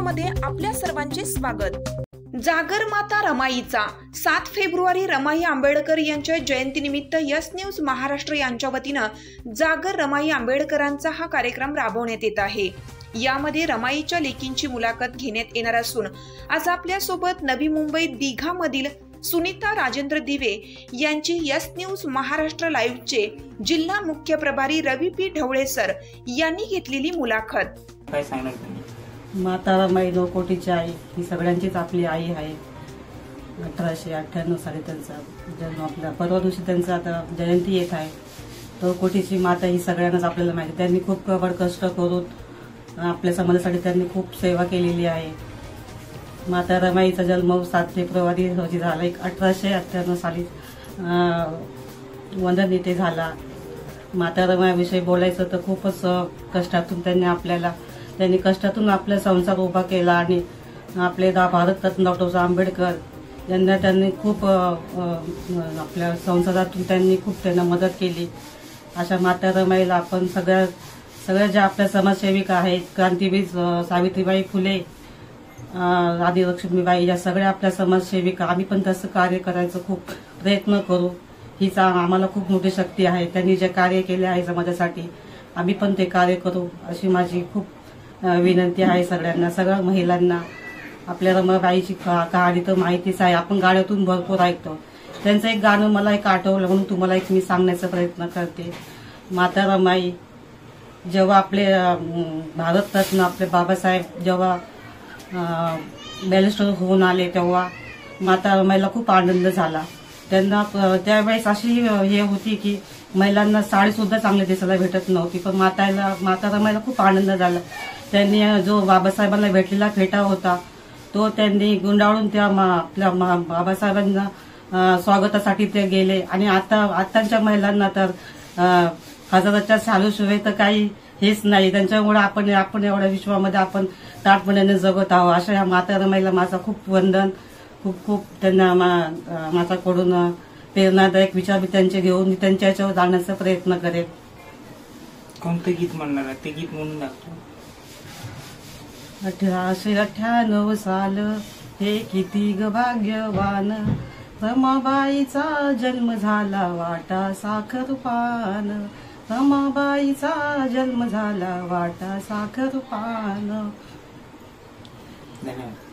मध्ये आपल्या सर्वांचे स्वागत। जागर माता रमाईचा 7 फेब्रुवारी रमाई आंबेडकर यांच्या जयंतीनिमित्त यस न्यूज महाराष्ट्र यांच्या वतीनं जागर रमाई आंबेडकरांचा हा कार्यक्रम राबवण्यात येत आहे। यामध्ये रमाईच्या लेकींची मुलाखत घेण्यात येणार असून आज आपल्या सोबत नवी मुंबई दिघा मधील सुनीता राजेंद्र दिवे यांची यस न्यूज महाराष्ट्र लाईव्हचे जिल्हा मुख्य प्रभारी रवी पी ढवळे सर यांनी घेतलेली मुलाखत। काय सांगणार तुम्ही? माता रमाई 9 कोटीची आई ही सगळ्यांचीच आपली आई आहे। 1898 साली त्यांचा जन्म, आपल्या परवा दिवशी त्यांचा आता जयंती येत आहे। 9 कोटीची माता ही सगळ्यांनाच आपल्याला माहिती। त्यांनी खूप प्रबळ कष्ट करून आपल्या समाजासाठी त्यांनी खूप सेवा केलेली आहे। माता रमाईचा जन्म 7 फेब्रुवारी रोजी झाला। 1898 साली वंदन येथे झाला। माता रमाईविषयी बोलायचं तर खूपच कष्टातून त्यांनी कष्टातून आपला संसार उभा केला आणि आपले भारतरत्न डॉ. आंबेडकर यांना त्यांनी खूप आपल्या संसारातून त्यांनी खूप त्यांना मदत केली। अशा माता रमाईला आपण सगळ्या ज्या आपल्या समाजसेविका आहेत, क्रांतीवीर सावित्रीबाई फुले, राणी लक्ष्मीबाई, या सगळ्या आपल्या समाजसेविका, आम्ही पण तसं कार्य करायचं खूप प्रयत्न करू। हीच आम्हाला खूप मोठी शक्ती आहे। त्यांनी जे कार्य केले आहे समाजासाठी आम्ही पण ते कार्य करू अशी माझी खूप विनंती आहे सगळ्यांना, सगळ्या महिलांना। आपल्या रमाबाईची कहाणी तर माहितीच आहे, आपण गाण्यातून भरपूर ऐकतो। त्यांचं एक गाणं मला एक आठवलं म्हणून तुम्हाला मी सांगण्याचा प्रयत्न करते। माता रमाई जेव्हा आपले भारतरत्न आपले बाबासाहेब जेव्हा बॅरिस्टर होऊन आले तेव्हा माता रमाईला खूप आनंद झाला। त्यांना त्यावेळेस अशी हे होती की महिलांना साडी सुद्धा चांगली दिसायला भेटत नव्हती, पण माता रमाईला खूप आनंद झाला। त्यांनी जो बाबासाहेबांना भेटलेला फेटा होता तो त्यांनी गुंडाळून त्या आपल्या बाबासाहेबांना स्वागतासाठी ते गेले। आणि आताच्या महिलांना तर हजाराच्या शालूशिवाय तर काही हेच नाही, त्यांच्यामुळे आपण एवढ्या विश्वामध्ये आपण ताटपणाने जगत आहोत। अशा या माता रमाईला माझा खूप वंदन, खूप त्यांना माझ्याकडून प्रेरणादायक विचार मी त्यांचे घेऊन मी त्यांच्या याच्यावर जाण्याचा प्रयत्न करेन। कोणतं गीत म्हणणार आहे ते गीत म्हणून दाखवा। 1898 साल हे किती ग भाग्यवान, रमाबाईचा जन्म झाला वाटा साखर पान, रमाबाईचा जन्म झाला वाटा साखर पान। धन्यवाद।